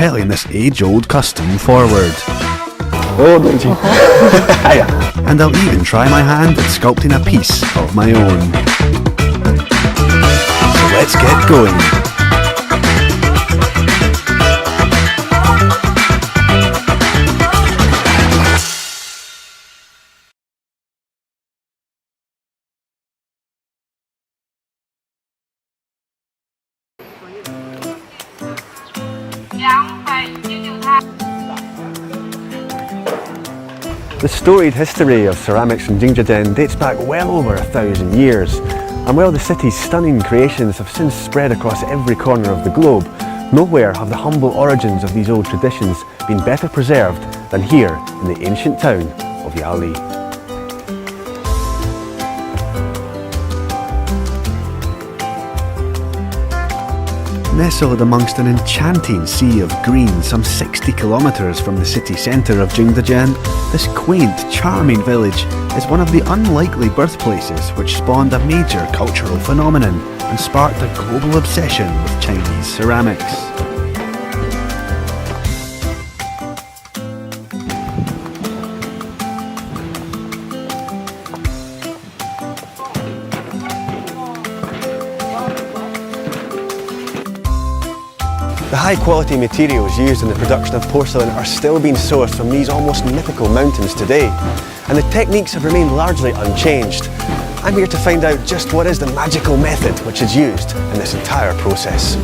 propelling this age-old custom forward. And I'll even try my hand at sculpting a piece of my own. So let's get going. The storied history of ceramics from景德镇dates back well over 1,000 years, and while the city's stunning creations have since spread across every corner of the globe, nowhere have the humble origins of these old traditions been better preserved than here in the ancient town of Yali. Nestled amongst an enchanting sea of green some 60 kilometres from the city centre of景德镇, this quaint, charming village is one of the unlikely birthplaces which spawned a major cultural phenomenon and sparked a global obsession with Chinese ceramics. The high-quality materials used in the production of porcelain are still being sourced from these almost mythical mountains today, and the techniques have remained largely unchanged. I'm here to find out just what is the magical method which is used in this entire process.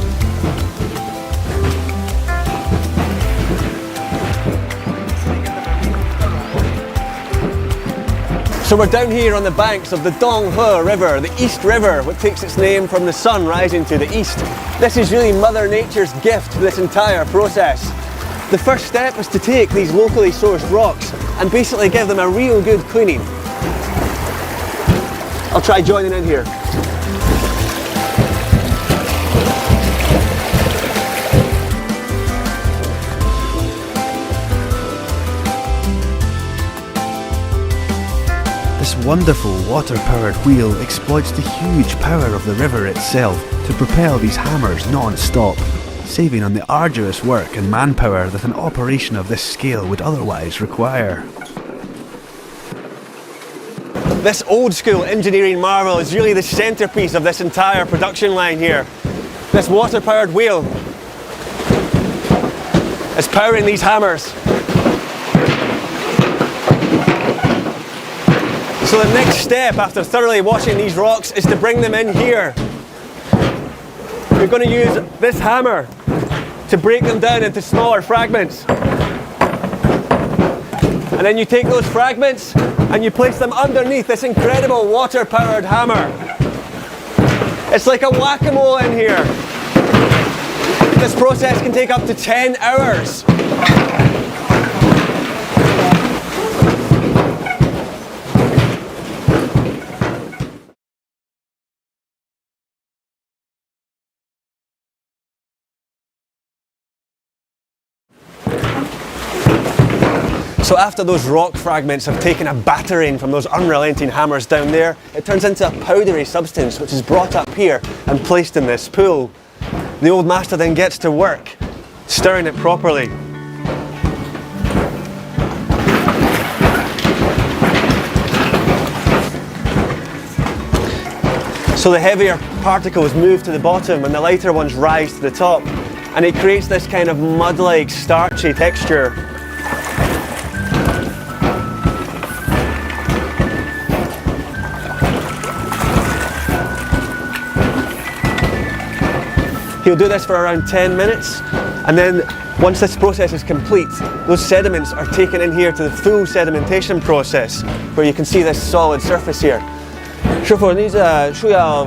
So we're down here on the banks of the Donghua River, the East River, which takes its name from the sun rising to the east. This is really Mother Nature's gift to this entire process. The first step is to take these locally sourced rocks and basically give them a real good cleaning. I'll try joining in here. This wonderful water-powered wheel exploits the huge power of the river itself to propel these hammers non-stop, saving on the arduous work and manpower that an operation of this scale would otherwise require. This old-school engineering marvel is really the centrepiece of this entire production line here. This water-powered wheel is powering these hammers. So the next step after thoroughly washing these rocks is to bring them in here. You're going to use this hammer to break them down into smaller fragments. And then you take those fragments and you place them underneath this incredible water-powered hammer. It's like a whack-a-mole in here. This process can take up to 10 hours. So after those rock fragments have taken a battering from those unrelenting hammers down there, it turns into a powdery substance which is brought up here and placed in this pool. The old master then gets to work, stirring it properly. So the heavier particles move to the bottom and the lighter ones rise to the top, and it creates this kind of mud-like starchy texture. He'll do this for around 10 minutes, and then once this process is complete, those sediments are taken in here to the full sedimentation process, where you can see this solid surface here. 师傅，你这需要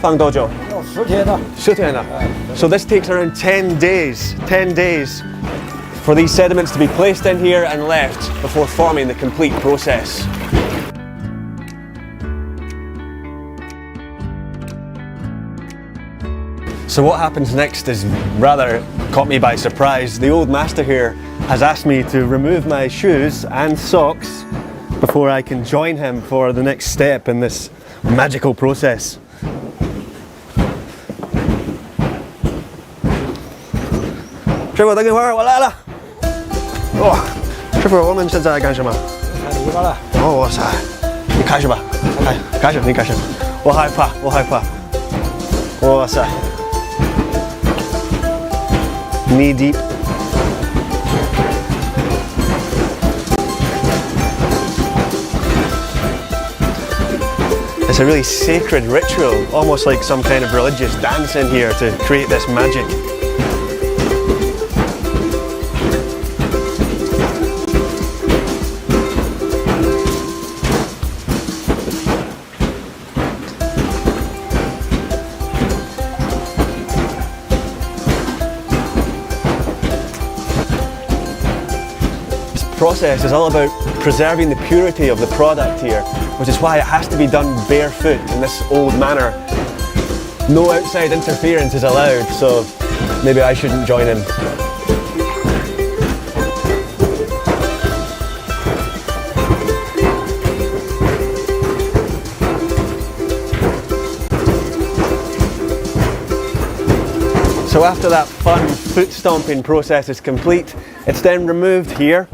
放多久？10天的。10天的。So this takes around 10 days for these sediments to be placed in here and left before forming the complete process. So what happens next is rather caught me by surprise. The old master here has asked me to remove my shoes and socks before I can join him for the next step in this magical process. 师傅，等一会儿，我来了。哇，师傅，我们现在干什么？看泥巴了。哦，哇塞，你开始吧，开始，你开始。我害怕，我害怕。哇塞 ，knee deep。It's a really sacred ritual, almost like some kind of religious dance in here to create this magic. This process is all about preserving the purity of the product here, which is why it has to be done barefoot in this old manner. No outside interference is allowed, so maybe I shouldn't join in. So after that fun foot stomping process is complete, it's then removed here,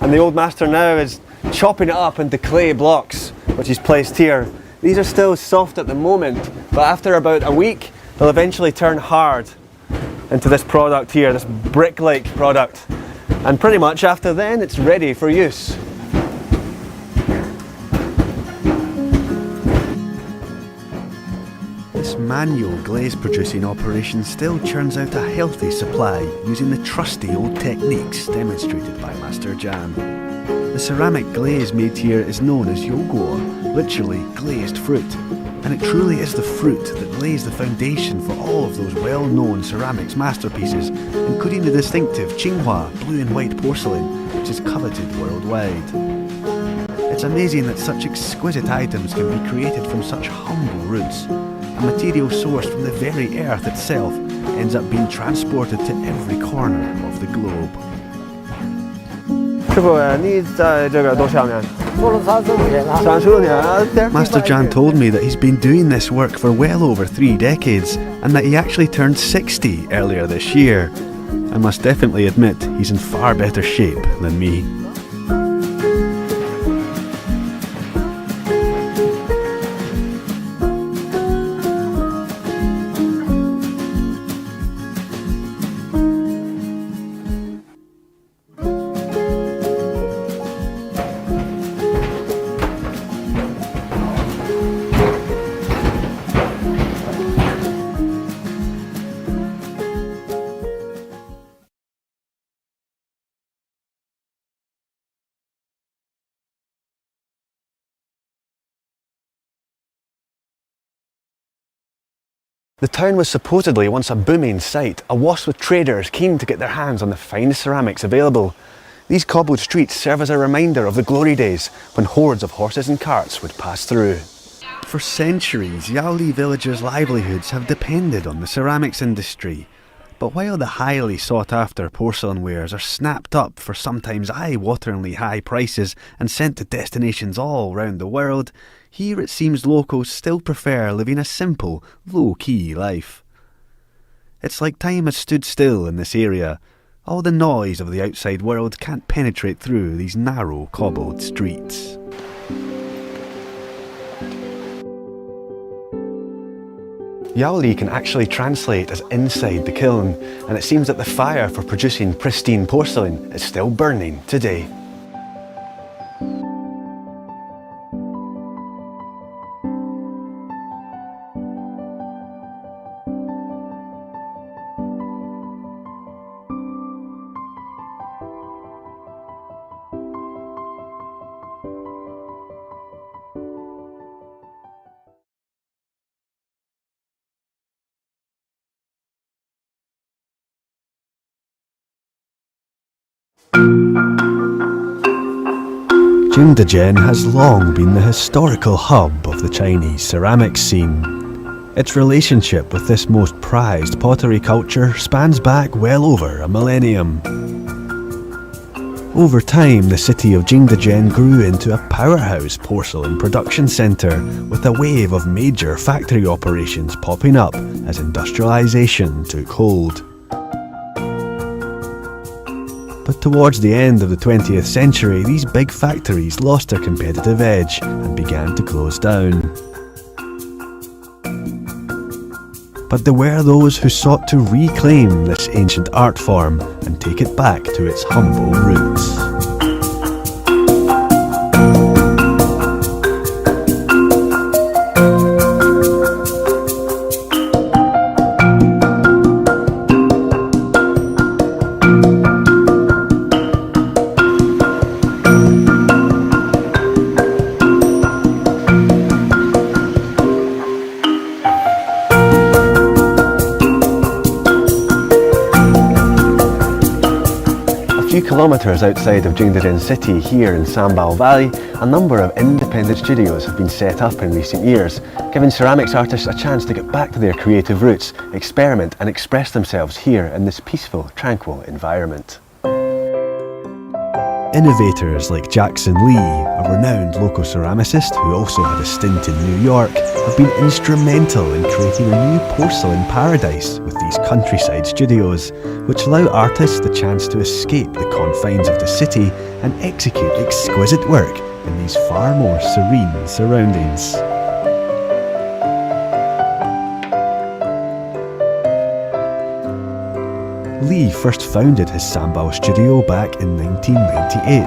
and the old master now is chopping it up into clay blocks, which is placed here. These are still soft at the moment, but after about a week, they'll eventually turn hard into this product here, this brick-like product. And pretty much after then, it's ready for use. This manual glaze producing operation still churns out a healthy supply using the trusty old techniques demonstrated by Master Jan. The ceramic glaze made here is known as Longjewel, literally glazed fruit, and it truly is the fruit that lays the foundation for all of those well-known ceramics masterpieces, including the distinctive Qinghua blue and white porcelain, which is coveted worldwide. It's amazing that such exquisite items can be created from such humble roots. A material sourced from the very earth itself ends up being transported to every corner of the globe. 师傅，你在这个多少年？做了35年了。36年啊。Master Jan told me that he's been doing this work for well over 3 decades and that he actually turned 60 earlier this year. I must definitely admit he's in far better shape than me. The town was supposedly once a booming site, awash with traders keen to get their hands on the finest ceramics available. These cobbled streets serve as a reminder of the glory days when hordes of horses and carts would pass through. For centuries, Yaoli villagers' livelihoods have depended on the ceramics industry. But while the highly sought-after porcelain wares are snapped up for sometimes eye-wateringly high prices and sent to destinations all round the world, here it seems locals still prefer living a simple, low-key life. It's like time has stood still in this area. All the noise of the outside world can't penetrate through these narrow, cobbled streets. Yaoli can actually translate as inside the kiln, and it seems that the fire for producing pristine porcelain is still burning today.景德镇has long been the historical hub of the Chinese ceramics scene. Its relationship with this most prized pottery culture spans back well over a millennium. Over time, the city of景德镇grew into a powerhouse porcelain production centre, with a wave of major factory operations popping up as industrialisation took hold. But towards the end of the 20th century, these big factories lost their competitive edge and began to close down. But there were those who sought to reclaim this ancient art form and take it back to its humble roots. Kilometres outside of Jingdezhen city, here in Sambal Valley, a number of independent studios have been set up in recent years, giving ceramics artists a chance to get back to their creative roots, experiment and express themselves here in this peaceful, tranquil environment. Innovators like Jackson Lee, a renowned local ceramicist who also had a stint in New York, have been instrumental in creating a new porcelain paradise with these countryside studios, which allow artists the chance to escape the confines of the city and execute exquisite work in these far more serene surroundings. Lee first founded his Sambal studio back in 1998,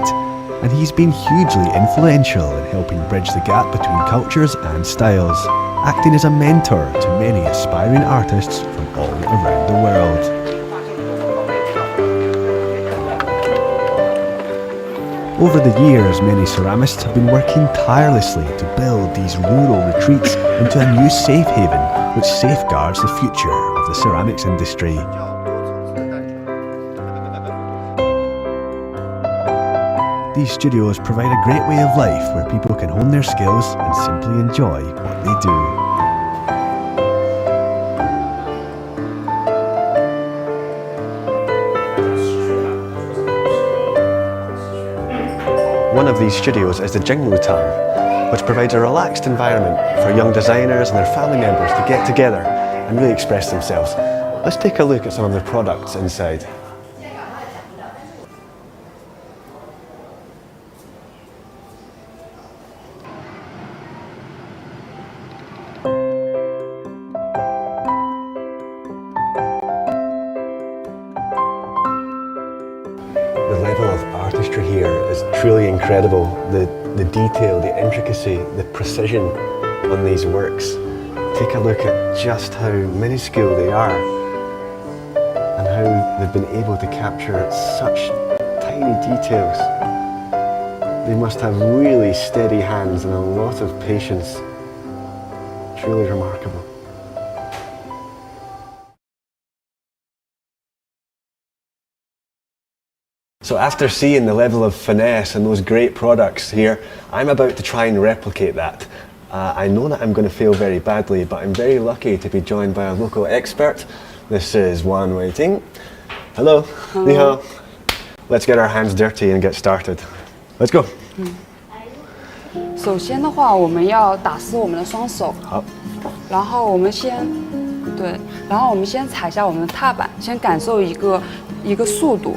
and he's been hugely influential in helping bridge the gap between cultures and styles, acting as a mentor to many aspiring artists from all around the world. Over the years, many ceramists have been working tirelessly to build these rural retreats into a new safe haven which safeguards the future of the ceramics industry. These studios provide a great way of life where people can hone their skills and simply enjoy what they do. One of these studios is the Jinglu Tang, which provides a relaxed environment for young designers and their family members to get together and really express themselves. Let's take a look at some of the products inside. The level of artistry here is truly incredible. The detail, the intricacy, the precision on these works. Take a look at just how minuscule they are and how they've been able to capture such tiny details. They must have really steady hands and a lot of patience. Truly remarkable. So after seeing the level of finesse and those great products here, I'm about to try and replicate that. I know that I'm going to fail very badly, but I'm very lucky to be joined by a local expert. This is Wan Waiting. Hello. Ni hao. Let's get our hands dirty and get started. Let's go. 首先的话，我们要打湿我们的双手。好。然后我们先踩一下我们的踏板，先感受一个速度。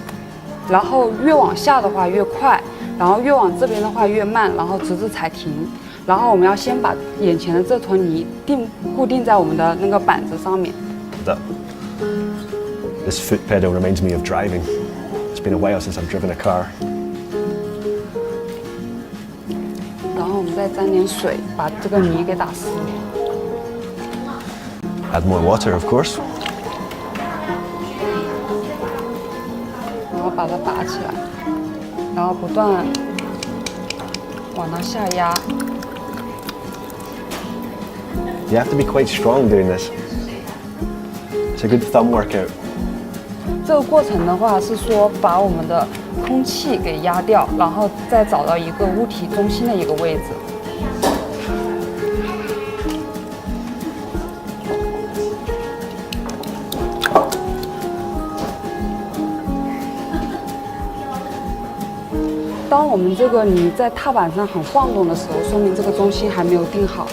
然后越往下的话越快，然后越往这边的话越慢，然后直至踩停。然后我们要先把眼前的这坨泥固定在我们的那个板子上面。This foot pedal reminds me of driving. It's been a while since I've driven a car. 然后我们再沾点水，把这个泥给打湿。Add more water, of course. 然后把它拔起来，然后不断往它下压。You have to be quite strong doing this. It's a good thumb workout. 这个过程的话是说把我们的空气给压掉，然后再找到一个物体中心的一个位置。当我们这个泥在踏板上很晃动的时候，说明这个中心还没有定好。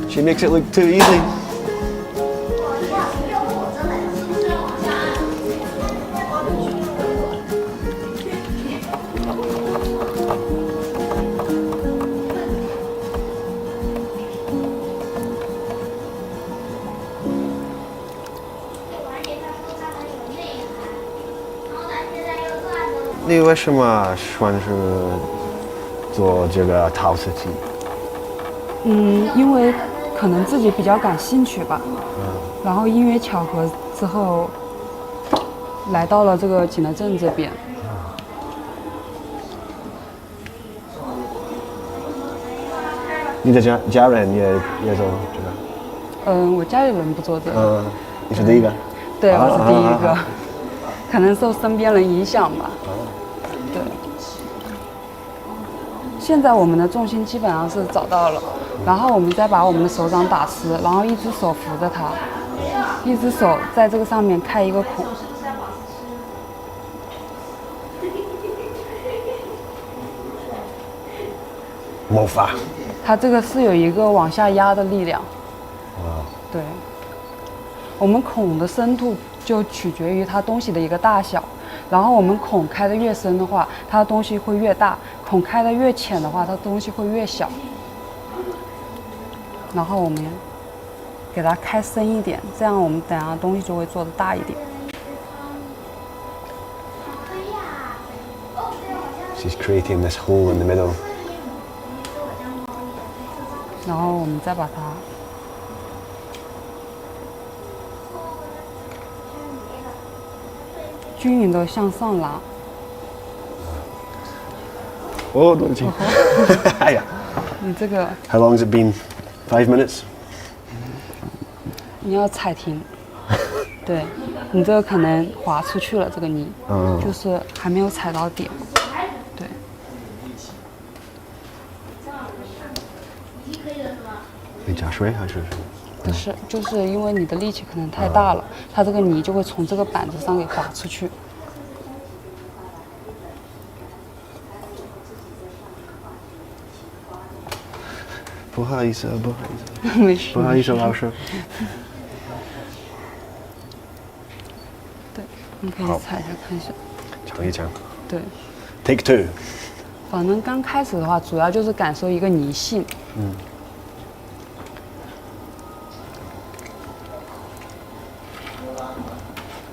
She makes it look too easy. 你为什么选择做这个陶瓷器？因为可能自己比较感兴趣吧。然后因为巧合之后，来到了这个景德镇这边。你的家人也做这个？我家里人不做这个。你是第一个？对，我是第一个。可能受身边人影响吧。对。现在我们的重心基本上是找到了，然后我们再把我们的手掌打湿，然后一只手扶着它，一只手在这个上面开一个孔。魔法。它这个是有一个往下压的力量。对。我们孔的深度就取决于它东西的一个大小，然后我们孔开的越深的话，它的东西会越大；孔开的越浅的话，它东西会越小。然后我们给它开深一点，这样我们等下东西就会做得大一点。She's creating this hole in the middle. 然后我们再把它均匀的向上拉。哦，对不起。哎呀。你这个 How long has it been? 5 minutes? 你要踩停。对，你这个可能滑出去了，这个泥，就是还没有踩到点。对。你加水还是？不是，就是因为你的力气可能太大了，它这个泥就会从这个板子上给滑出去。不好意思，不好意思。没事。不好意思，老师。对，你可以踩一下看一下。尝一尝。对。Take 2。反正刚开始的话，主要就是感受一个泥性。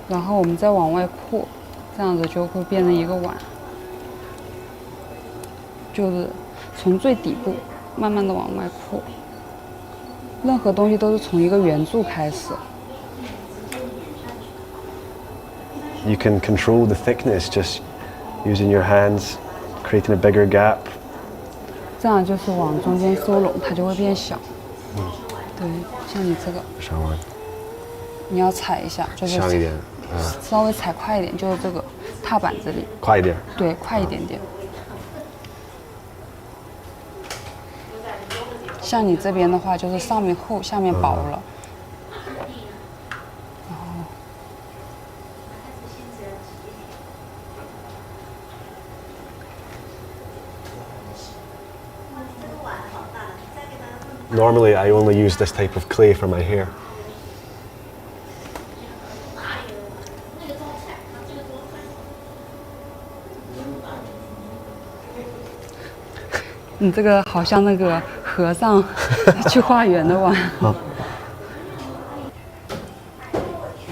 然后我们再往外扩，这样子就会变成一个碗，就是从最底部慢慢的往外扩。任何东西都是从一个圆柱开始。You can control the thickness just using your hands, creating a bigger gap. 这样就是往中间收拢，它就会变小。对，像你这个。上完。你要踩一下，就是上一点。稍微踩快一点，就是这个踏板这里。快一点。对，快一点点。像你这边的话，就是上面厚，下面薄了。然后。Normally, I only use this type of clay for my hair. 你这个好像那个和尚去化缘的碗。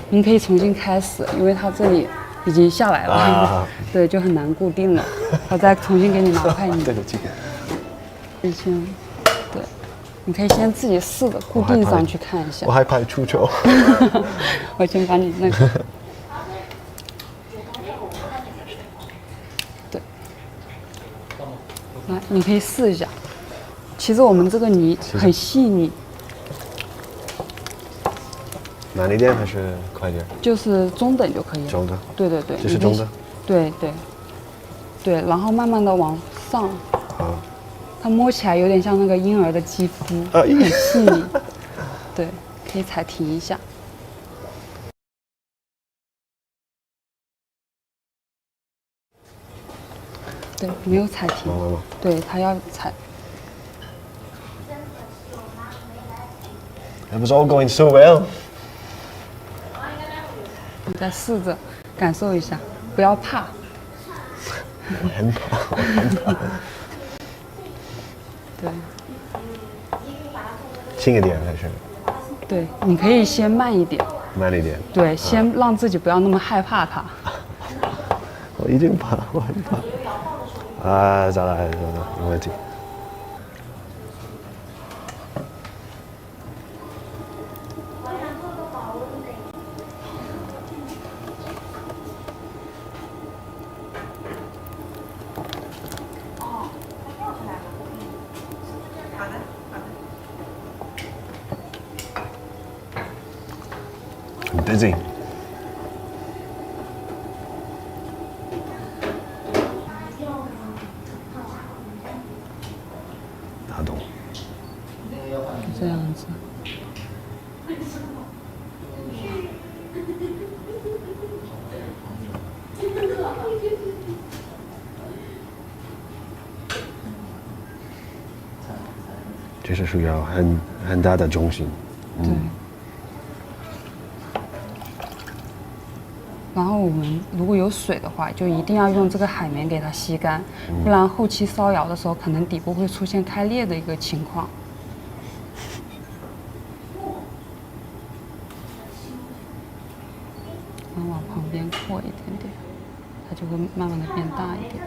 您可以重新开始，因为它这里已经下来了，对，就很难固定了。我再重新给你拿块泥。对不起。你先，对，你可以先自己试着固定上去看一下。我害怕出糗。我先把你那个。来，你可以试一下。其实我们这个泥很细腻。慢一点还是快点？就是中等就可以了。中等。对对对。这是中等。对对。对，然后慢慢的往上。它摸起来有点像那个婴儿的肌肤，很细腻。对，可以踩停一下。对，没有踩停。对，它要踩。It was all going so well. 你再试着感受一下，不要怕。我很怕。对。轻一点还是？对，你可以先慢一点。慢一点。对，先让自己不要那么害怕它。我已经爬完了。啊，再来，没问题。很 busy。打洞。这样子。这是需要很大的重心。对。然后我们如果有水的话，就一定要用这个海绵给它吸干，不然后期烧窑的时候，可能底部会出现开裂的一个情况。然后往旁边扩一点点，它就会慢慢的变大一点。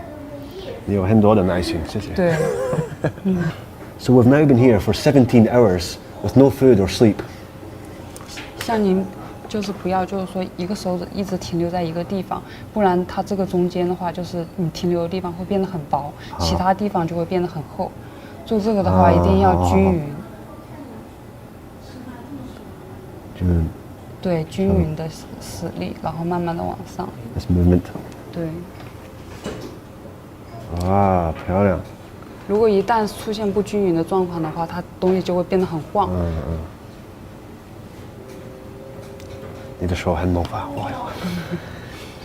你有很多的耐心，谢谢。对。So we've now been here for 17 hours with no food or sleep. 像您就是不要，就是说一个手指一直停留在一个地方，不然它这个中间的话，就是你停留的地方会变得很薄，其他地方就会变得很厚。做这个的话，一定要均匀。对，均匀的使力，然后慢慢的往上。This movement. 对。哇，漂亮！如果一旦出现不均匀的状况的话，它东西就会变得很晃。你的手很魔法，哇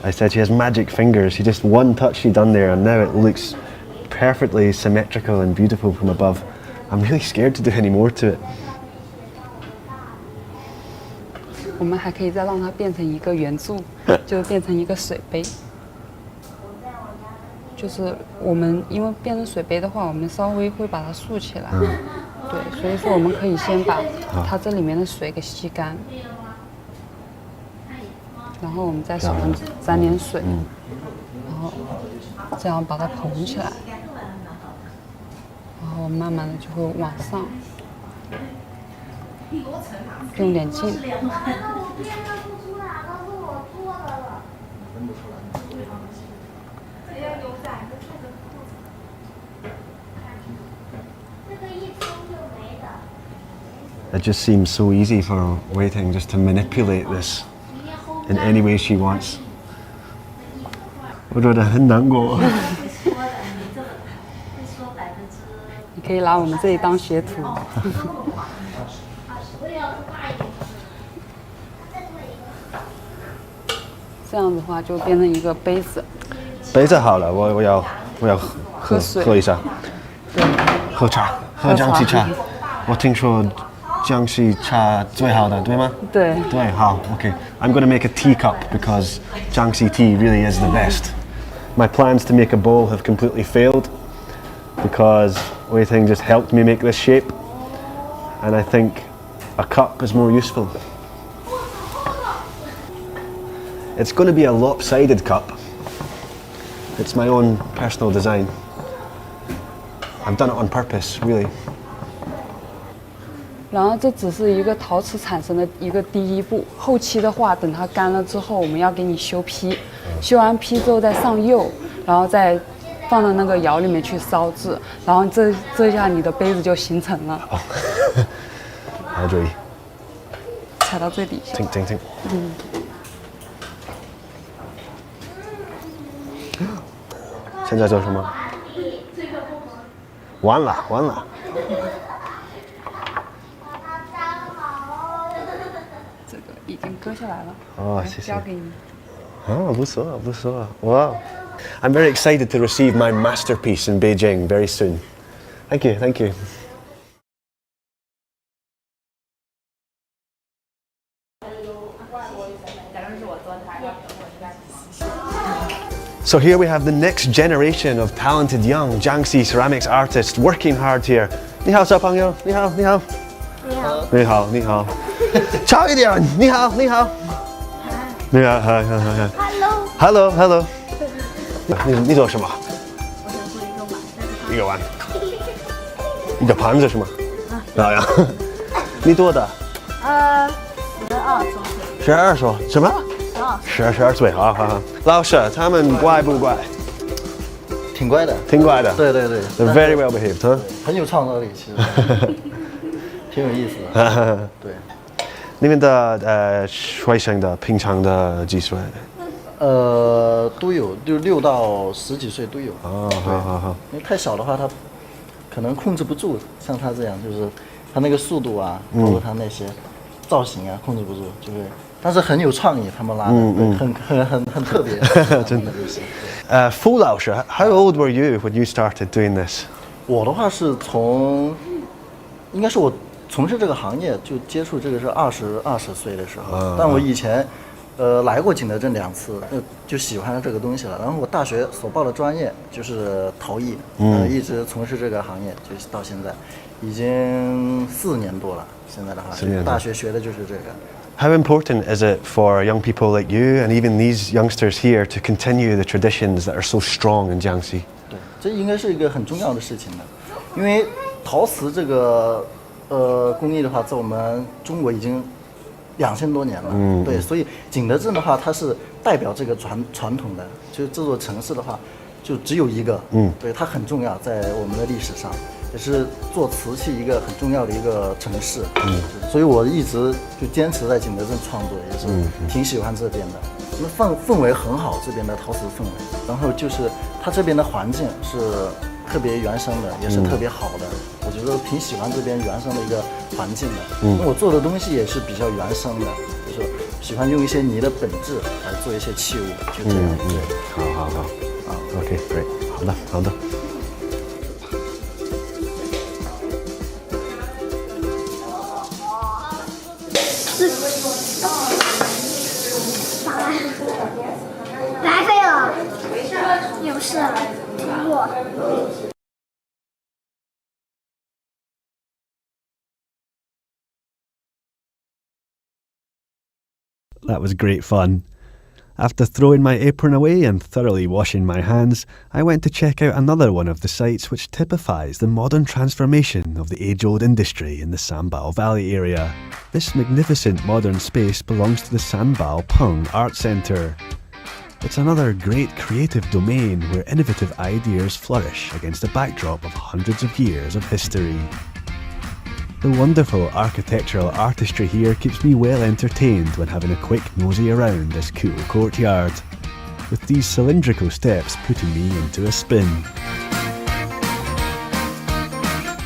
！I said she has magic fingers. She just one touch she done there, and now it looks perfectly symmetrical and beautiful from above. I'm really scared to do any more to it. 我们还可以再让它变成一个圆柱，就变成一个水杯。就是我们因为变成水杯的话，我们稍微会把它竖起来。对，所以说我们可以先把它这里面的水给吸干，然后我们在手上沾点水，然后这样把它捧起来，然后慢慢的就会往上，用点劲。It just seems so easy for Wei Ting just to manipulate this in any way she wants. 我觉得很难过。你可以拿我们这里当学徒。这样的话就变成一个杯子。杯子好了，我要喝水，喝一下。对，喝茶，喝江西茶。我听说江西茶最好的，对吗？对。对，好 ，OK。I'm going to make a teacup because Jiangxi tea really is the best. My plans to make a bowl have completely failed because Wei Ting just helped me make this shape, and I think a cup is more useful. It's going to be a lopsided cup. It's my own personal design. I've done it on purpose, really. 然后这只是一个陶瓷产生的一个第一步，后期的话，等它干了之后，我们要给你修坯，修完坯之后再上釉，然后再放到那个窑里面去烧制，然后这下你的杯子就形成了。哦，好注意，踩到最底下。停。现在做什么？完了。这个已经割下来了。哦，谢谢。交给你。哦，不错。Wow. I'm very excited to receive my masterpiece in Beijing very soon. Thank you. So here we have the next generation of talented young Jiangxi ceramics artists working hard here. 你好，小朋友，你好。吵一点，你好。你好，hi. Hello. 你做什么？我想做一个碗。一个碗，一个盘子是吗？啊呀，你多大？12岁。什么？12岁，好好好。老师，他们乖不乖？挺乖的。挺乖的。对。They're very well behaved， huh？ 很有创造力，其实挺有意思的。对。你们的学生的平常的几岁？都有，就6到10几岁都有。哦，好。因为太小的话，他可能控制不住，像他这样，就是他那个速度啊，包括他那些造型啊，控制不住，就会。但是很有创意，他们拉的，很特别，真的就是。傅老师 ，How old were you when you started doing this？ 我的话是应该是我从事这个行业就接触这个是20岁的时候，但我以前来过景德镇2次，就喜欢上这个东西了。然后我大学所报的专业就是陶艺，一直从事这个行业，就到现在已经4年多了。现在的话，大学学的就是这个。How important is it for young people like you and even these youngsters here to continue the traditions that are so strong in Jiangxi? 对，这应该是一个很重要的事情的，因为陶瓷这个工艺的话，在我们中国已经2000多年了。对，所以景德镇的话，它是代表这个传统的，就这座城市的话，就只有一个。对，它很重要，在我们的历史上。也是做瓷器一个很重要的一个城市，所以我一直就坚持在景德镇创作，也是挺喜欢这边的，因为氛围很好，这边的陶瓷氛围，然后就是它这边的环境是特别原生的，也是特别好的，我觉得挺喜欢这边原生的一个环境的，因为我做的东西也是比较原生的，就是喜欢用一些泥的本质来做一些器物，就这样。好，OK， great， 好的。白费了，有事了，通过。That was great fun. After throwing my apron away and thoroughly washing my hands, I went to check out another one of the sites which typifies the modern transformation of the age-old industry in the Sambal Valley area. This magnificent modern space belongs to the Sambal Pong Art Centre. It's another great creative domain where innovative ideas flourish against a backdrop of hundreds of years of history. The wonderful architectural artistry here keeps me well entertained when having a quick nosy around this cool courtyard, with these cylindrical steps putting me into a spin.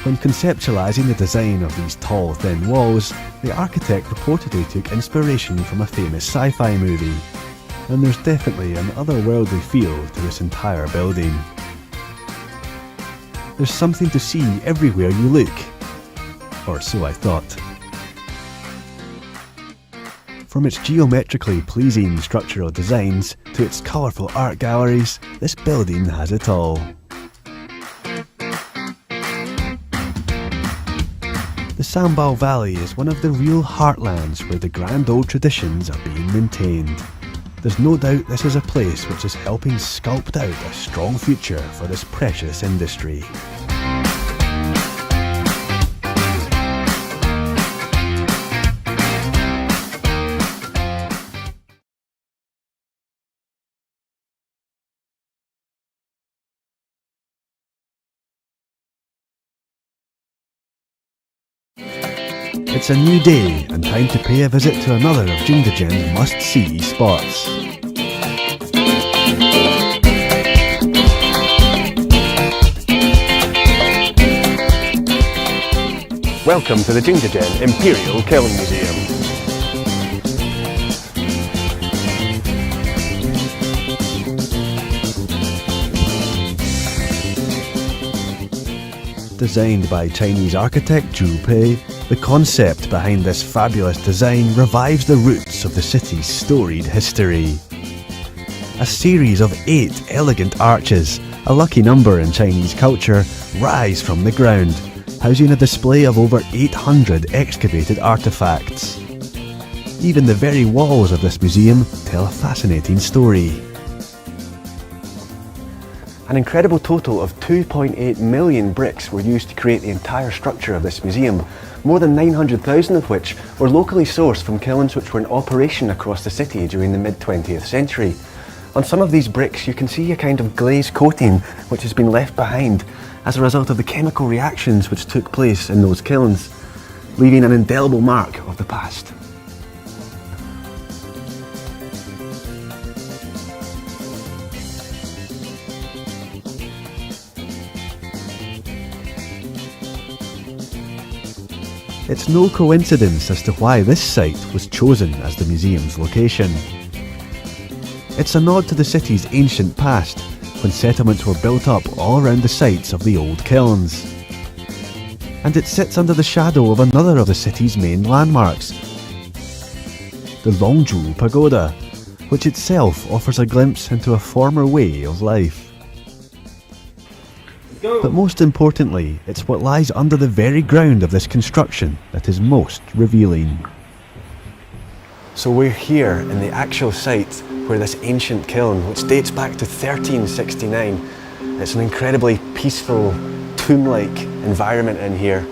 When conceptualising the design of these tall, thin walls, the architect reportedly took inspiration from a famous sci-fi movie, and there's definitely an otherworldly feel to this entire building. There's something to see everywhere you look. Or so I thought. From its geometrically pleasing structural designs to its colourful art galleries, this building has it all. The Sambal Valley is one of the real heartlands where the grand old traditions are being maintained. There's no doubt this is a place which is helping sculpt out a strong future for this precious industry. It's a new day and time to pay a visit to another of Jingdejen's must-see spots. Welcome to the Jingdejen Imperial Kiln Museum. Designed by Chinese architect Zhu Pei, the concept behind this fabulous design revives the roots of the city's storied history. A series of 8 elegant arches, a lucky number in Chinese culture, rise from the ground, housing a display of over 800 excavated artefacts. Even the very walls of this museum tell a fascinating story. ，Welcome to the Jingdejen Imperial Kiln Museum. Welcome to the Jingdejen Imperial Kiln Museum. Welcome to the Jingdejen Imperial Kiln Museum. An incredible total of 2.8 million bricks were used to create the entire structure of this museum, more than 900,000 of which were locally sourced from kilns which were in operation across the city during the mid-20th century. On some of these bricks you can see a kind of glaze coating which has been left behind as a result of the chemical reactions which took place in those kilns, leaving an indelible mark of the past. It's no coincidence as to why this site was chosen as the museum's location. It's a nod to the city's ancient past, when settlements were built up all around the sites of the old kilns. And it sits under the shadow of another of the city's main landmarks, the Longjewel Pagoda, which itself offers a glimpse into a former way of life. But most importantly, it's what lies under the very ground of this construction that is most revealing. So we're here in the actual site where this ancient kiln, which dates back to 1369, it's an incredibly peaceful, tomb-like environment in here.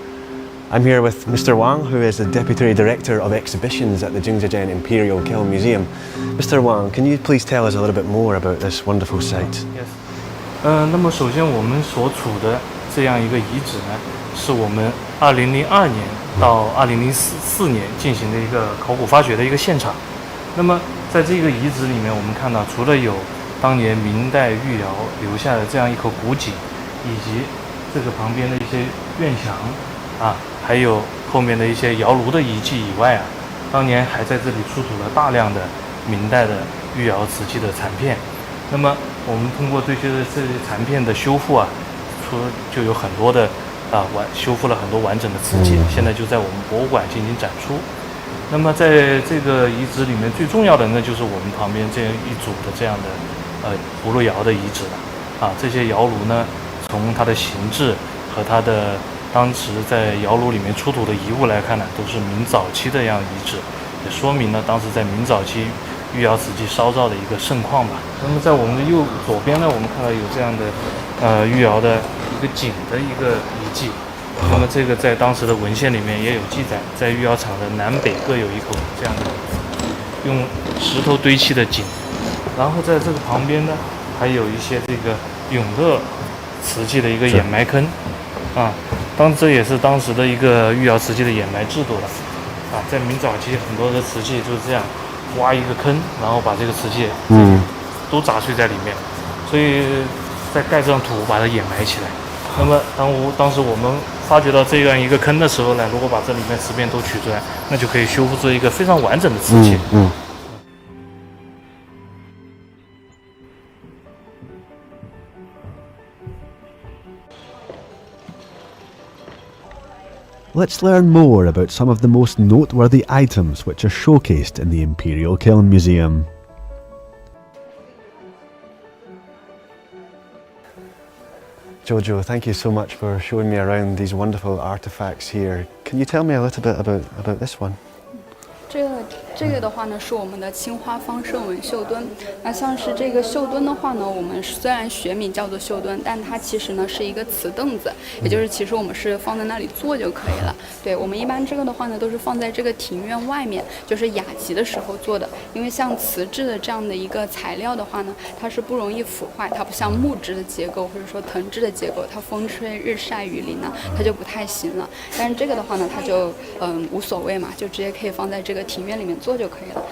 I'm here with Mr. Wang, who is the Deputy Director of Exhibitions at the Jingzhezhen Imperial Kiln Museum. Mr. Wang, can you please tell us a little bit more about this wonderful site? Yes. 那么首先我们所处的这样一个遗址呢，是我们2002年到2004年进行的一个考古发掘的一个现场。那么在这个遗址里面，我们看到除了有当年明代御窑留下的这样一口古井，以及这个旁边的一些院墙啊，还有后面的一些窑炉的遗迹以外啊，当年还在这里出土了大量的明代的御窑瓷器的残片。那么我们通过对这些残片的修复啊，就有很多的修复了很多完整的瓷器，现在就在我们博物馆进行展出。那么在这个遗址里面最重要的呢，就是我们旁边这样一组的这样的葫芦窑的遗址了。这些窑炉呢，从它的形制和它的当时在窑炉里面出土的遗物来看呢，都是明早期的这样遗址，也说明了当时在明早期御窑瓷器烧造的一个盛况吧。那么在我们的左边呢，我们看到有这样的御窑的一个井的一个遗迹。那么这个在当时的文献里面也有记载，在御窑厂的南北各有一口这样的用石头堆砌的井。然后在这个旁边呢，还有一些这个永乐瓷器的一个掩埋坑这也是当时的一个御窑瓷器的掩埋制度了在明早期很多的瓷器就是这样挖一个坑，然后把这个瓷器都砸碎在里面，所以再盖上土把它掩埋起来。那么当时我们发掘到这样一个坑的时候呢，如果把这里面瓷片都取出来，那就可以修复出一个非常完整的瓷器。Let's learn more about some of the most noteworthy items which are showcased in the Imperial Kiln Museum. Jojo, thank you so much for showing me around these wonderful artifacts here. Can you tell me a little bit about this one? 这个的话呢，是我们的青花方胜纹绣墩。那像是这个绣墩的话呢，我们虽然学名叫做绣墩，但它其实呢是一个瓷凳子，也就是其实我们是放在那里坐就可以了。对，我们一般这个的话呢，都是放在这个庭院外面，就是雅集的时候做的。因为像瓷质的这样的一个材料的话呢，它是不容易腐坏，它不像木质的结构或者说藤质的结构，它风吹日晒雨淋呢，它就不太行了。但是这个的话呢，它就无所谓嘛，就直接可以放在这个庭院里面做就可以了。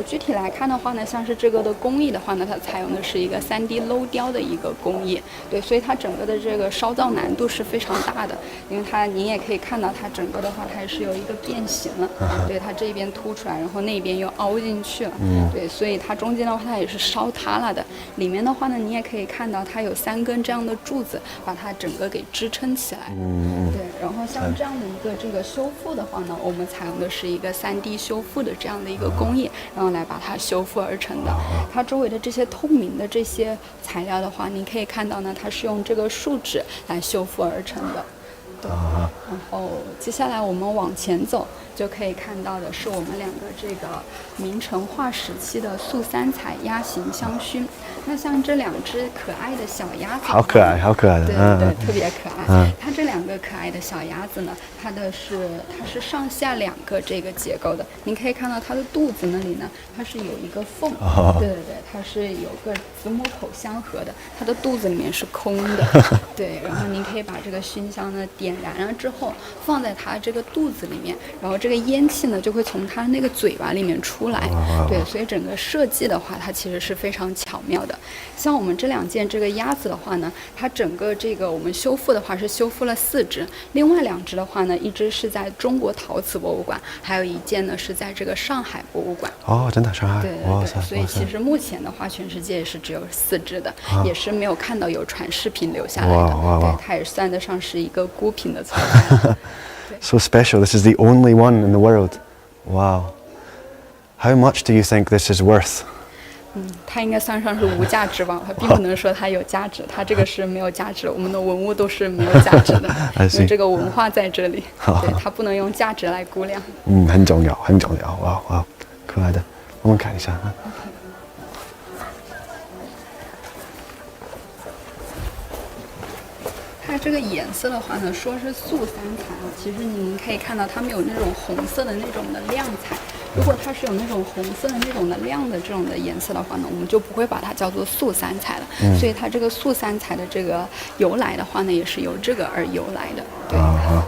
具体来看的话呢，像是这个的工艺的话呢，它采用的是一个3D 镂雕的一个工艺，对，所以它整个的这个烧造难度是非常大的，因为你也可以看到它整个的话，它也是有一个变形了，对，它这边凸出来，然后那边又凹进去了，对，所以它中间的话它也是烧塌了的。里面的话呢，你也可以看到它有3根这样的柱子把它整个给支撑起来，对，然后像这样的一个这个修复的话呢，我们采用的是一个3D 修复的这样的一个工艺，然后来把它修复而成的。它周围的这些透明的这些材料的话，你可以看到呢，它是用这个树脂来修复而成的。对，然后接下来我们往前走，就可以看到的是我们两个这个明成化时期的素三彩鸭形香薰。那像这两只可爱的小鸭子，好可爱，好可爱的，对对，特别可爱。它这两个可爱的小鸭子呢，它是上下两个这个结构的。您可以看到它的肚子那里呢，它是有一个缝，对对对，它是有个子母口相合的，它的肚子里面是空的，对。然后您可以把这个熏香呢点燃了之后，放在它这个肚子里面，然后这个烟气呢就会从它那个嘴巴里面出来，对。所以整个设计的话，它其实是非常巧妙的。像我们这两件这个鸭子的话呢，它整个这个我们修复的话是修复了4只，另外2只的话呢，一只是在中国陶瓷博物馆，还有一件呢是在这个上海博物馆。哦，真的上海？对对对，所以其实目前的话，全世界是只有4只的，也是没有看到有传视频留下来的。对，它也算得上是一个孤品的存在。So special. This is the only one in the world. Wow. How much do you think this is worth? 它应该算上是无价之宝，它并不能说它有价值，它这个是没有价值，我们的文物都是没有价值的，因为这个文化在这里，对，它不能用价值来估量。很重要，很重要，哇哇，可爱的，我们看一下啊。它这个颜色的话呢，说是素三彩其实你们可以看到它们有那种红色的那种的亮彩。如果它是有那种红色的那种的亮的这种的颜色的话呢，我们就不会把它叫做素三彩了。所以它这个素三彩的这个由来的话呢，也是由这个而由来的。对，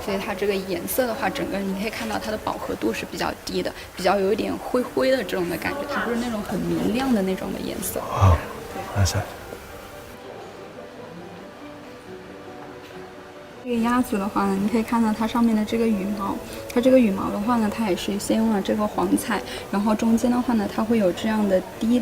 所以它这个颜色的话，整个你可以看到它的饱和度是比较低的，比较有一点灰灰的这种的感觉，它不是那种很明亮的那种的颜色。对。这个鸭子的话呢，你可以看到它上面的这个羽毛，它这个羽毛的话呢，它也是先用了这个黄彩，然后中间的话呢，它会有这样的低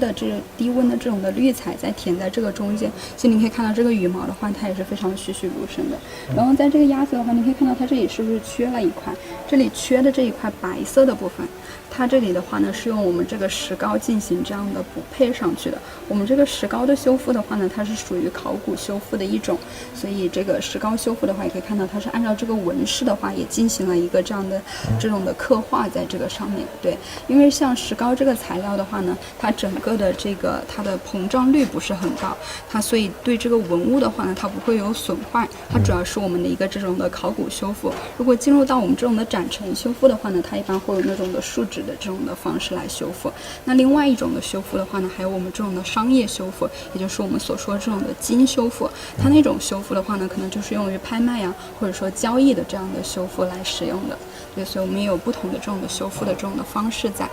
温的这种的绿彩再填在这个中间，所以你可以看到这个羽毛的话，它也是非常栩栩如生的。然后在这个鸭子的话，你可以看到它这里是不是缺了一块？这里缺的这一块白色的部分，它这里的话呢是用我们这个石膏进行这样的补配上去的。我们这个石膏的修复的话呢，它是属于考古修复的一种，所以这个石膏修复的话，也可以看到它是按照这个纹饰的话，也进行了一个这样的这种的刻画在这个上面。对，因为像石膏这个材料的话呢，它整个的这个它的膨胀率不是很高，它所以对这个文物的话呢，它不会有损坏。它主要是我们的一个这种的考古修复。如果进入到我们这种的展陈修复的话呢，它一般会有那种的树脂的这种的方式来修复。那另外一种的修复的话呢，还有我们这种的商业修复，也就是我们所说这种的精修复。它那种修复的话呢，可能就是用于拍卖或者说交易的这样的修复来使用的。对，所以我们也有不同的这种的修复的这种的方式在。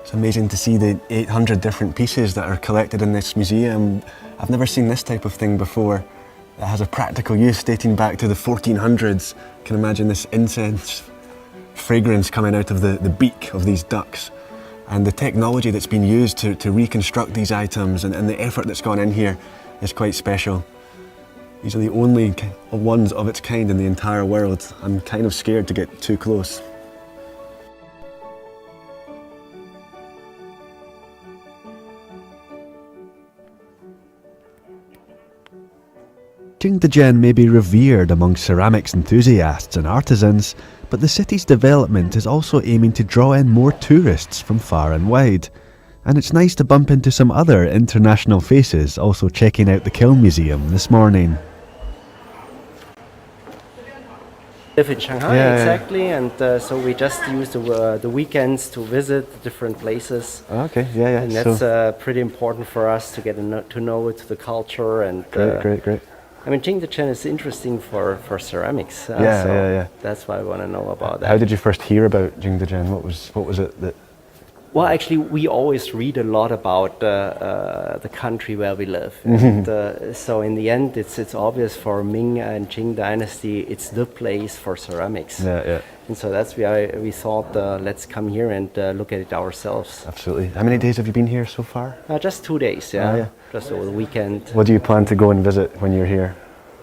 It's amazing to see the 800 different pieces that are collected in this museum. I've never seen this type of thing before. It has a practical use dating back to the 1400s. You can imagine this incense fragrance coming out of the beak of these ducks. And the technology that's been used to reconstruct these items and the effort that's gone in here is quite special. These are the only ones of its kind in the entire world. I'm kind of scared to get too close. Jingdezhen may be revered among ceramics enthusiasts and artisans, but the city's development is also aiming to draw in more tourists from far and wide. And it's nice to bump into some other international faces also checking out the Kiln Museum this morning. Live in Shanghai, exactly, and so we just use the weekends to visit different places. Okay, and that's pretty important for us to get to know the culture and. Great. I mean, Jingdezhen is interesting for ceramics. That's why I want to know about that. How did you first hear about Jingdezhen? What was it that? Well, actually, we always read a lot about the country where we live, and so in the end, it's obvious for Ming and Qing dynasty, it's the place for ceramics. And so that's why we thought, let's come here and look at it ourselves. Absolutely. How many days have you been here so far? Just 2 days, just over the weekend. What do you plan to go and visit when you're here?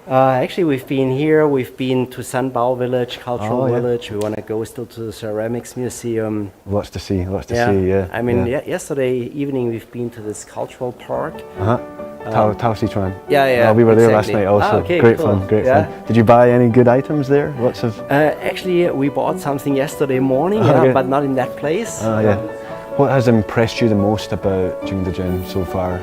Actually, we've been here. We've been to Sambal village, cultural village. We want to go still to the ceramics museum. Lots to see. I mean, yesterday evening we've been to this cultural park. Taoxichoan. Yeah, yeah. We were there last exactly. night also. Okay, Great cool. fun, great Yeah. fun. Did you buy any good items there? Lots of. Actually, we bought something yesterday morning, Okay. but not in that place. Yeah. What has impressed you the most about Jingdezhen so far?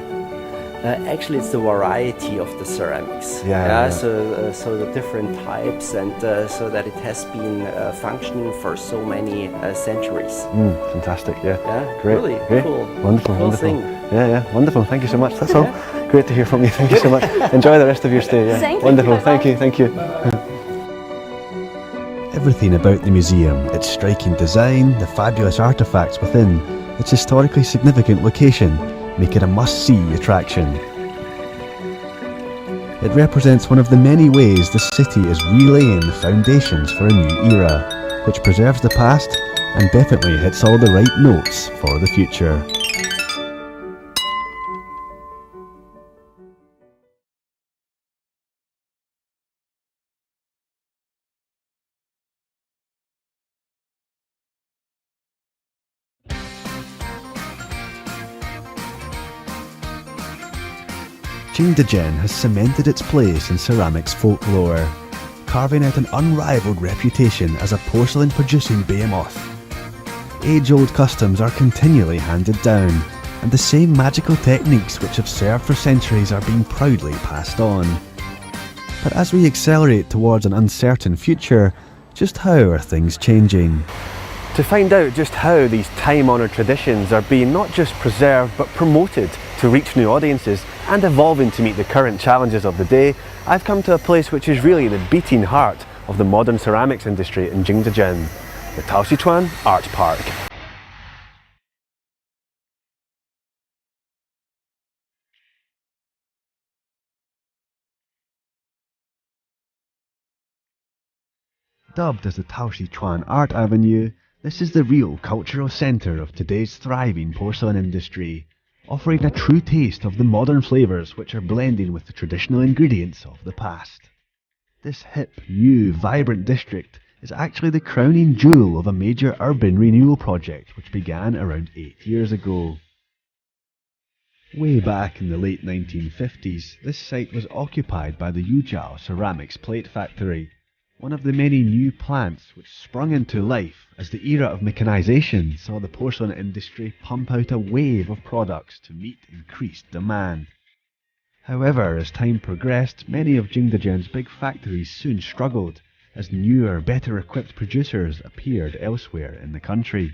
Actually, it's the variety of the ceramics. Yeah. So the different types, and so that it has been functioning for so many centuries. Fantastic, yeah. Yeah, Great. really Great. cool. Wonderful, Cool wonderful. thing. Yeah, wonderful. Thank you so much. That's all. Great to hear from you. Thank you so much. Enjoy the rest of your stay. Yeah. Thank you. Wonderful. Thank you. Thank you. Everything about the museum, its striking design, the fabulous artefacts within, its historically significant location, make it a must-see attraction. It represents one of the many ways the city is relaying the foundations for a new era, which preserves the past and definitely hits all the right notes for the future. Jingdezhen has cemented its place in ceramics folklore, carving out an unrivaled reputation as a porcelain-producing behemoth. Age-old customs are continually handed down, and the same magical techniques which have served for centuries are being proudly passed on. But as we accelerate towards an uncertain future, just how are things changing? To find out just how these time-honoured traditions are being not just preserved but promoted to reach new audiences and evolving to meet the current challenges of the day, I've come to a place which is really the beating heart of the modern ceramics industry in Jingdezhen, the Taoxichoan Art Park. Dubbed as the Taoxichuan Art Avenue, this is the real cultural centre of today's thriving porcelain industry, offering a true taste of the modern flavours which are blending with the traditional ingredients of the past. This hip, new, vibrant district is actually the crowning jewel of a major urban renewal project which began around 8 years ago. Way back in the late 1950s, this site was occupied by the Yuzhou Ceramics Plate Factory, one of the many new plants which sprung into life as the era of mechanisation saw the porcelain industry pump out a wave of products to meet increased demand. However, as time progressed, many of Jingdezhen's big factories soon struggled, as newer, better equipped producers appeared elsewhere in the country.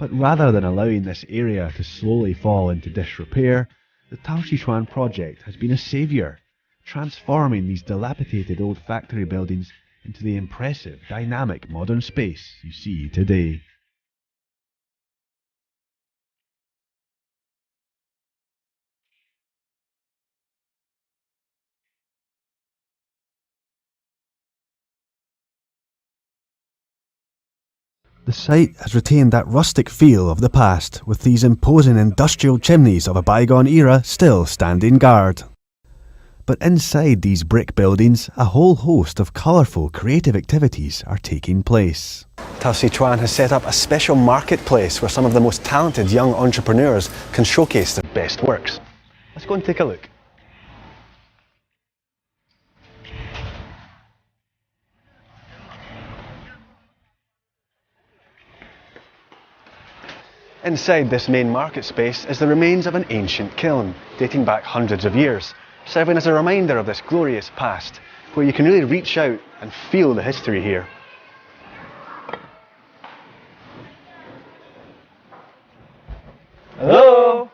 But rather than allowing this area to slowly fall into disrepair, the Taoxichoan Project has been a saviour, transforming these dilapidated old factory buildings into the impressive, dynamic modern space you see today. The site has retained that rustic feel of the past, with these imposing industrial chimneys of a bygone era still standing guard. But inside these brick buildings, a whole host of colourful creative activities are taking place. Taoxichoan has set up a special marketplace where some of the most talented young entrepreneurs can showcase their best works. Let's go and take a look. Inside this main market space is the remains of an ancient kiln, dating back hundreds of years, serving as a reminder of this glorious past, where you can really reach out and feel the history here. Hello?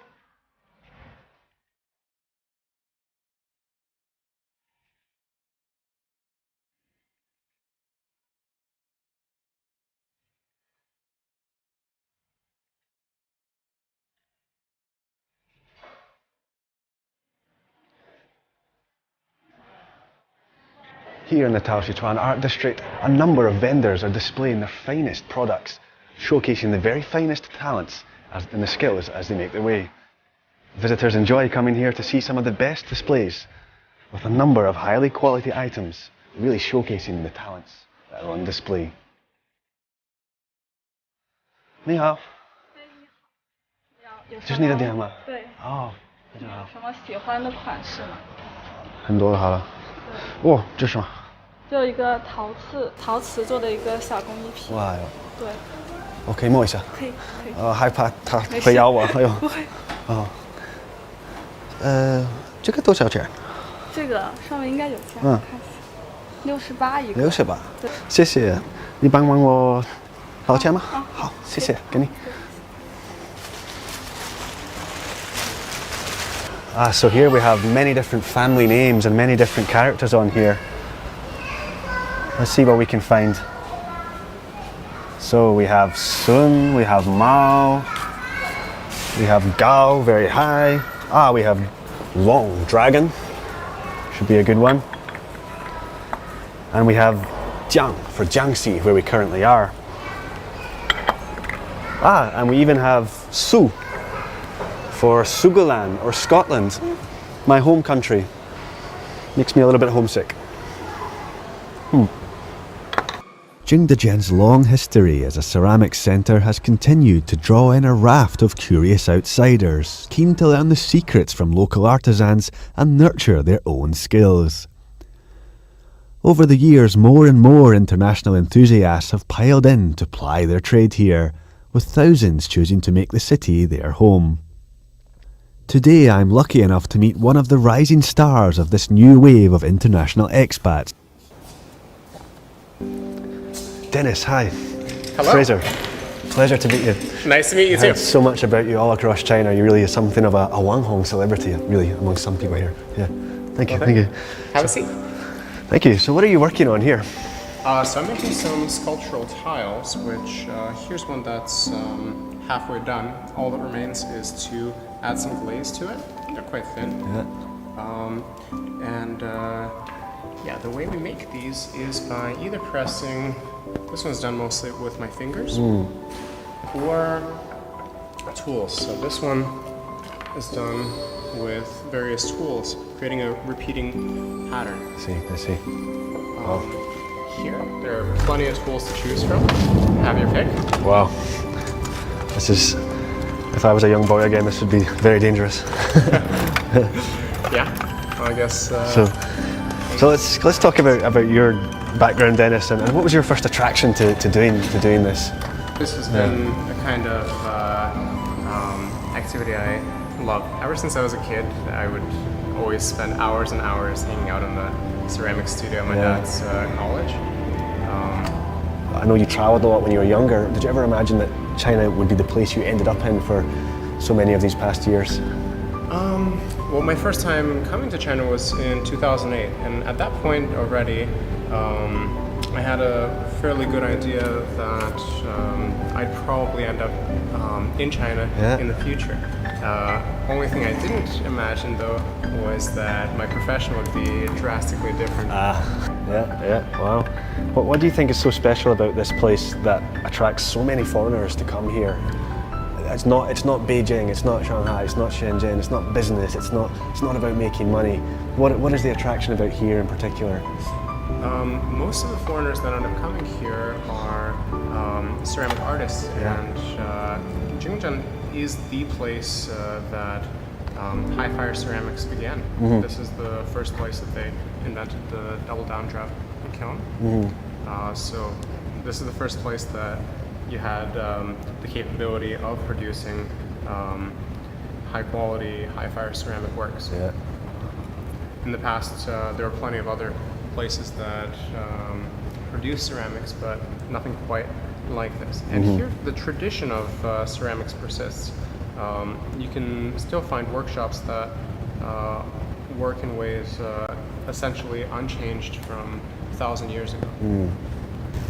Here in the Taoxichoan Art District, a number of vendors are displaying their finest products, showcasing the very finest talents and the skills as they make their way. Visitors enjoy coming here to see some of the best displays, with a number of highly quality items really showcasing the talents that are on display. 你好，这是你的店吗？对。哦，你有什么喜欢的款式吗？很多好了。哦，这是什么？就一个陶瓷做的一个小工艺品。哇哟！对。我可以摸一下。可以。害怕它会咬我。哎呦。不会。哦。这个多少钱？这个上面应该有价。看68一个。68。对。谢谢。你帮我掏钱吗？好，谢谢，给你。So here we have many different family names and many different characters on here. Let's see what we can find. So we have Sun, we have Mao, we have Gao, very high. We have Long, dragon. Should be a good one. And we have Jiang for Jiangxi, where we currently are. And we even have Su for Sugaland or Scotland, my home country. Makes me a little bit homesick. Jingdezhen's long history as a ceramics centre has continued to draw in a raft of curious outsiders, keen to learn the secrets from local artisans and nurture their own skills. Over the years, more and more international enthusiasts have piled in to ply their trade here, with thousands choosing to make the city their home. Today I'm lucky enough to meet one of the rising stars of this new wave of international expats. Dennis, hi. Hello. Fraser, pleasure to meet you. Nice to meet you too. I've heard so much about you all across China. You really are something of a Wang Hong celebrity, really, among some people here. Yeah, thank you, thank you. Have a seat. Thank you. So what are you working on here? So I'm making some sculptural tiles, which here's one that's halfway done. All that remains is to add some glaze to it. They're quite thin. Yeah. The way we make these is by either pressing, this one's done mostly with my fingers, or tools. So this one is done with various tools, creating a repeating pattern. I see. Here, there are plenty of tools to choose from. Have your pick. Wow. This is, if I was a young boy again, this would be very dangerous. Yeah, well, I guess. So let's talk about your background, Dennis, and what was your first attraction to doing this? This has been a kind of activity I love. Ever since I was a kid, I would always spend hours and hours hanging out in the ceramics studio at my dad's college. I know you traveled a lot when you were younger. Did you ever imagine that China would be the place you ended up in for so many of these past years? Well, my first time coming to China was in 2008, and at that point already, I had a fairly good idea that I'd probably end up in China in the future. Only thing I didn't imagine, though, was that my profession would be drastically different. Wow. What do you think is so special about this place that attracts so many foreigners to come here? It's not Beijing, it's not Shanghai, it's not Shenzhen, it's not business, it's not about making money. What is the attraction about here in particular? Most of the foreigners that end up coming here are ceramic artists, and Jingdezhen is the place that high fire ceramics began. This is the first place that they invented the double downdraft kiln. So this is the first place that you had the capability of producing high quality, high fire ceramic works. In the past, there were plenty of other places that produce ceramics, but nothing quite like this. And here, the tradition of ceramics persists. You can still find workshops that work in ways essentially unchanged from 1,000 years ago.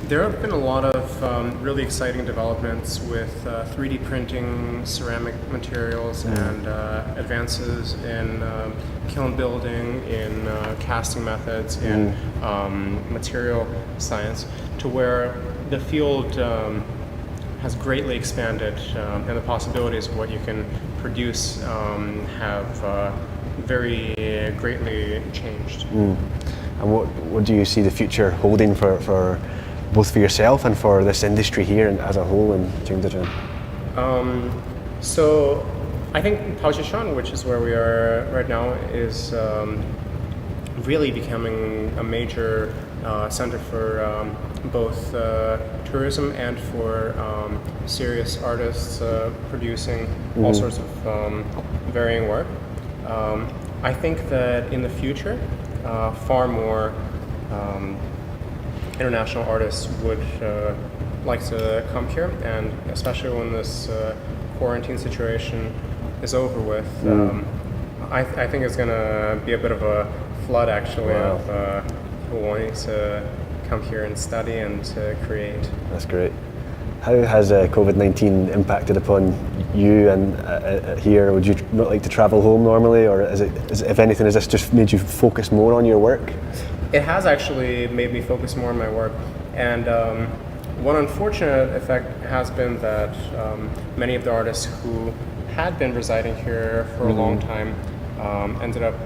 There have been a lot of really exciting developments with 3D printing ceramic materials and advances in kiln building, in casting methods, in material science, to where the field has greatly expanded, and the possibilities of what you can produce have very greatly changed. And what do you see the future holding for both for yourself and for this industry here and as a whole in Jingdezhen? So I think Taoxichoan, which is where we are right now, is really becoming a major center for both tourism and for serious artists producing all sorts of varying work. I think that in the future, far more international artists would like to come here, and especially when this quarantine situation is over with, I think it's going to be a bit of a flood actually of people wanting to come here and study and to create. That's great. How has COVID-19 impacted upon you and here? Would you not like to travel home normally, or if anything, has this just made you focus more on your work? It has actually made me focus more on my work, and one unfortunate effect has been that many of the artists who had been residing here for a long time ended up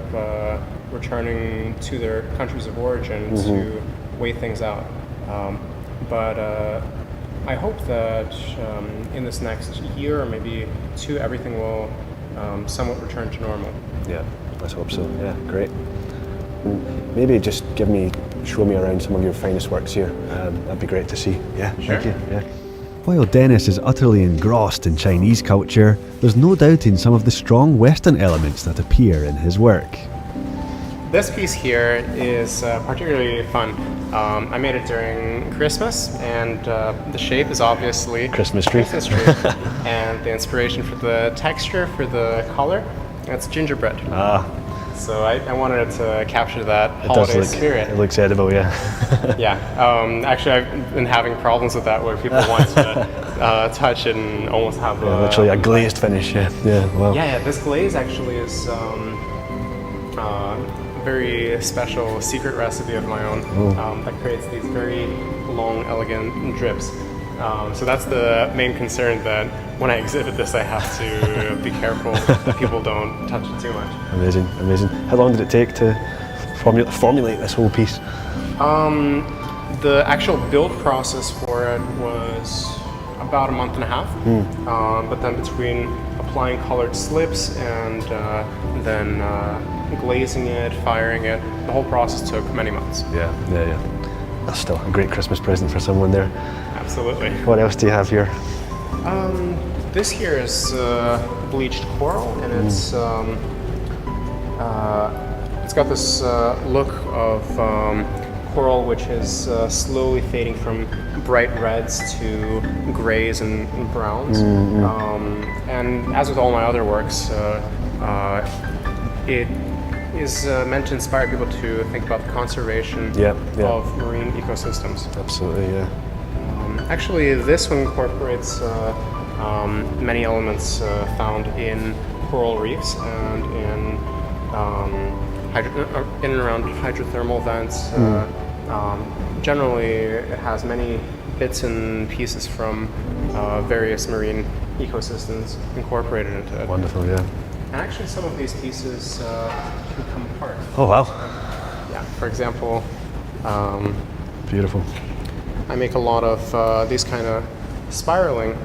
returning to their countries of origin to wait things out. But I hope that in this next year or maybe two, everything will somewhat return to normal. Yeah, let's hope so. Yeah, great. Maybe just show me around some of your finest works here. That'd be great to see. Yeah, sure. Thank you. Yeah. While Dennis is utterly engrossed in Chinese culture, there's no doubting some of the strong Western elements that appear in his work. This piece here is particularly fun. I made it during Christmas, and the shape is obviously Christmas tree. And the inspiration for the texture, for the color, that's gingerbread. So I wanted it to capture that holiday spirit. It looks edible, yeah. Yeah. Actually, I've been having problems with that, where people want to touch it and almost have literally a glazed finish. Yeah. Yeah. Wow. Yeah. This glaze actually is very special secret recipe of my own that creates these very long, elegant drips. So that's the main concern, that when I exhibit this, I have to be careful that people don't touch it too much. Amazing, amazing. How long did it take to formulate this whole piece? The actual build process for it was about a month and a half. But then between applying colored slips and then glazing it, firing it, the whole process took many months. Yeah. That's still a great Christmas present for someone there. Absolutely. What else do you have here? This here is bleached coral, and it's got this look of coral which is slowly fading from bright reds to grays and browns. And as with all my other works, it is meant to inspire people to think about the conservation of marine ecosystems. Absolutely, yeah. Actually, this one incorporates many elements found in coral reefs and in and around hydrothermal vents. Generally, it has many bits and pieces from various marine ecosystems incorporated into it. Wonderful, yeah. And actually, some of these pieces can come apart. Oh, wow. Yeah, for example, beautiful. I make a lot of these kind of spiraling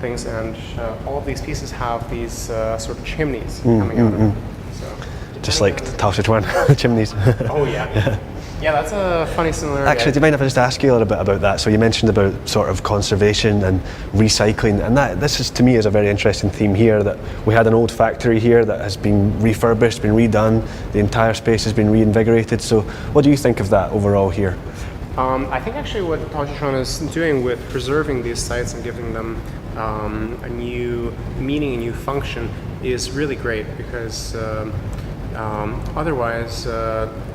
things, and all of these pieces have these sort of chimneys coming out of them. So, just like Taoxichoan chimneys. Oh, yeah. Yeah, that's a funny similarity. Actually, do you mind if I just ask you a little bit about that? So you mentioned about sort of conservation and recycling, and this is, to me, is a very interesting theme here, that we had an old factory here that has been refurbished, been redone, the entire space has been reinvigorated. So what do you think of that overall here? I think actually what Taoxichoan is doing with preserving these sites and giving them a new meaning, a new function, is really great, because otherwise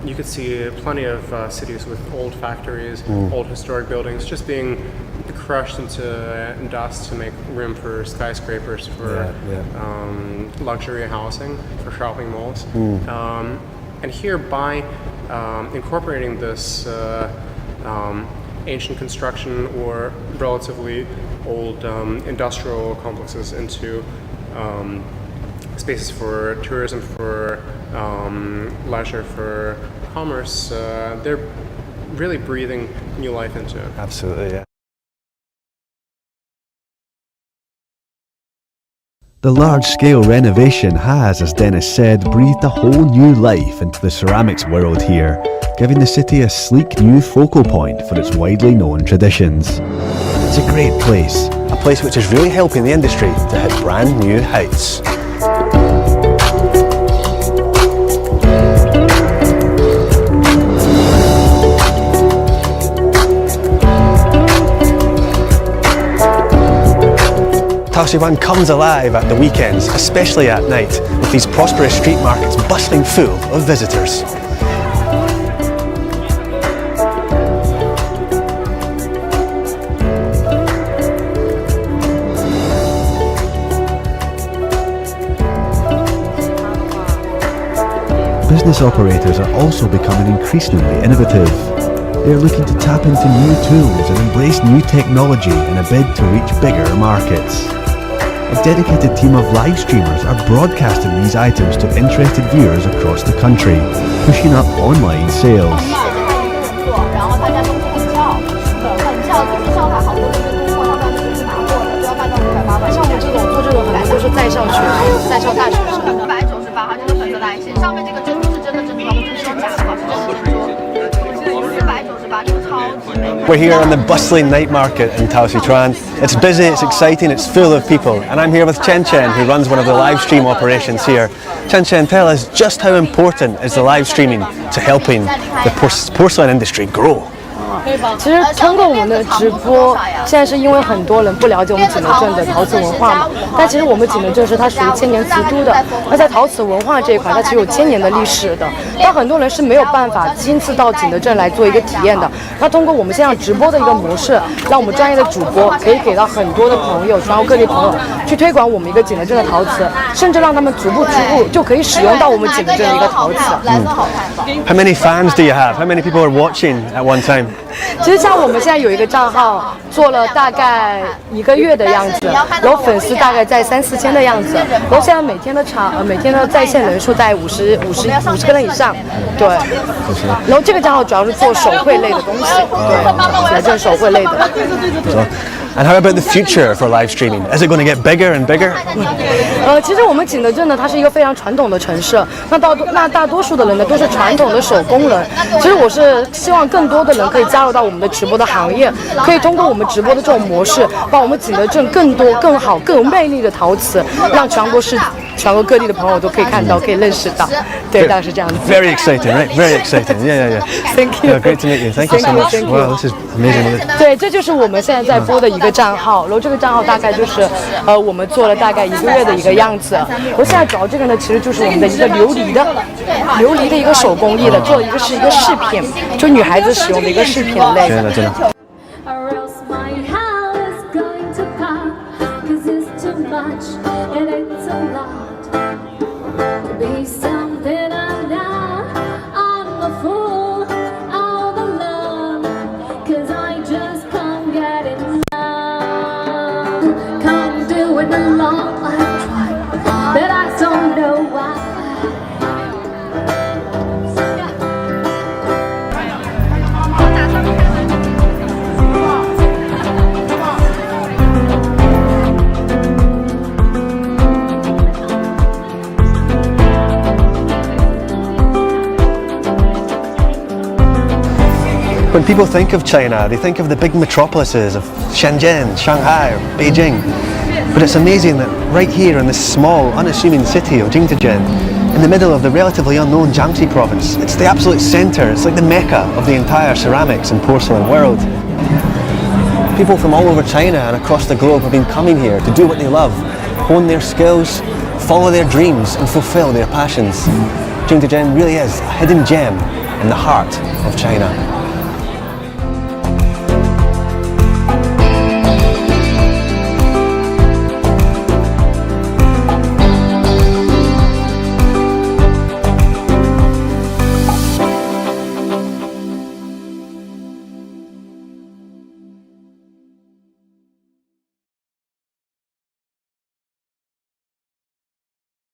you could see plenty of cities with old factories, old historic buildings just being crushed into dust to make room for skyscrapers, for luxury housing, for shopping malls. And here, by incorporating this ancient construction or relatively old industrial complexes into spaces for tourism, for leisure, for commerce, they're really breathing new life into it. Absolutely, yeah. The large-scale renovation has, as Dennis said, breathed a whole new life into the ceramics world here, giving the city a sleek new focal point for its widely known traditions. It's a great place, A place which is really helping the industry to hit brand new heights. Taosituan comes alive at the weekends, especially at night, with these prosperous street markets bustling full of visitors. business operators are also becoming increasingly innovative. They are looking to tap into new tools and embrace new technology in a bid to reach bigger markets. A dedicated team of live streamers are broadcasting these items to interested viewers across the country, pushing up online sales. ，We're here on the bustling night market in Taosituan. It's busy, it's exciting, it's full of people. And I'm here with Chen Chen, who runs one of the live stream operations here. Chen Chen, tell us just how important is the live streaming to helping the porcelain industry grow? 其实通过我们的直播，现在是因为很多人不了解我们景德镇的陶瓷文化嘛。但其实我们景德镇是它属于千年瓷都的，那在陶瓷文化这一块，它其实有1000年的历史的。但很多人是没有办法亲自到景德镇来做一个体验的。那通过我们现在直播的一个模式，让我们专业的主播可以给到很多的朋友，全国各地朋友去推广我们一个景德镇的陶瓷，甚至让他们足不出户就可以使用到我们景德镇的一个陶瓷。How many fans do you have? How many people are watching at one time? 其实像我们现在有一个账号，做了大概1个月的样子，然后粉丝大概在3、4千的样子，然后现在每天的在线人数在50个人以上，对。然后这个账号主要是做手绘类的东西，对，就是手绘类的。And how about the future for live streaming? Is it going to get bigger and bigger? 其实我们景德镇呢，它是一个非常传统的城市。那大多数的人呢，都是传统的手工人。其实我是希望更多的人可以加入到我们的直播的行业，可以通过我们直播的这种模式，把我们景德镇更多、更好、更有魅力的陶瓷，让全国各地的朋友都可以看到，可以认识到。对，大概是这样子。Very exciting, right? Very exciting. Yeah. Thank you. Great to meet you. Thank you so much. Wow, this is amazing. 对，这就是我们现在在播的一个账号，然后这个账号大概就是我们做了大概1个月的一个样子。然后现在主要这个呢，其实就是我们的一个琉璃的一个手工艺的，做了一个饰品，就女孩子使用的一个饰品类。真的。When people think of China, they think of the big metropolises of Shenzhen, Shanghai, or Beijing. But it's amazing that right here in this small, unassuming city of Jingdezhen, in the middle of the relatively unknown Jiangxi province, it's the absolute centre, it's like the mecca of the entire ceramics and porcelain world. People from all over China and across the globe have been coming here to do what they love, hone their skills, follow their dreams and fulfill their passions. Jingdezhen really is a hidden gem in the heart of China.